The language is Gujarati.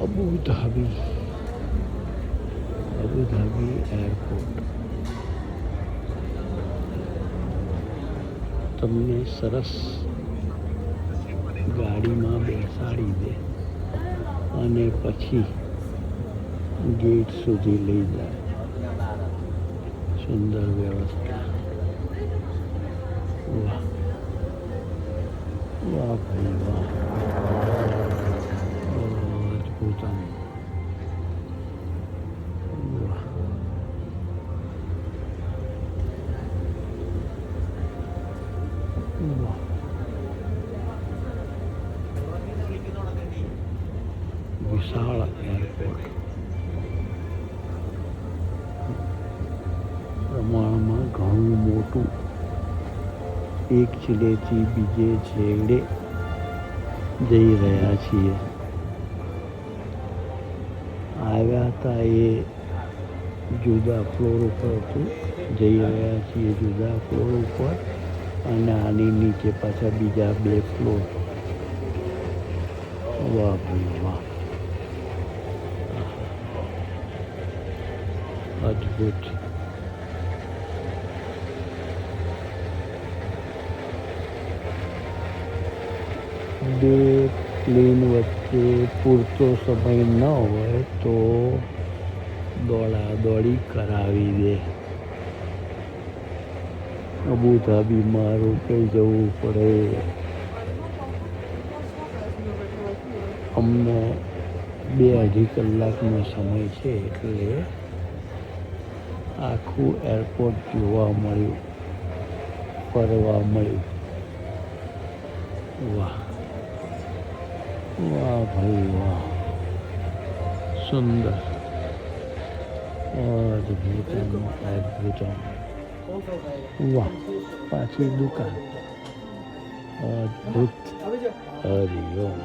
અબુ ધાબી એરપોર્ટ તમને સરસ ગાડીમાં બેસાડી દે અને પછી ગેટ સુધી લઈ જાય. સુંદર વ્યવસ્થા. વાહ વાહ ભાઈ વાહ, અદ્ભુત. વાહ વાહ, વિશાળ એરપોર્ટ. પ્રમાણમાં ઘણું મોટું. એક છેડેથી બીજે છેડે જઈ રહ્યા છીએ. આવ્યા હતા એ જુદા ફ્લોર ઉપર હતું, જઈ રહ્યા છીએ જુદા ફ્લોર ઉપર, અને આની નીચે પાછા બીજા 2 ફ્લોર. વાહ ભાઈ વાહ, અદ્ભુત. બે પ્લેન વચ્ચે પૂરતો સમય ન હોય તો દોડાદોડી કરાવી દે. અબુ ધાબીમાં રોકાઈ જવું પડે. અમને 2-2.5 કલાકનો સમય છે, એટલે આખું એરપોર્ટ જોવા મળ્યું, ફરવા મળ્યું. વાહ વાહ ભાઈ વાહ, સુંદર, અદ્ભુતમ. વાહ, પાછી દુકાન. અદ્ભુત. હરિઓમ.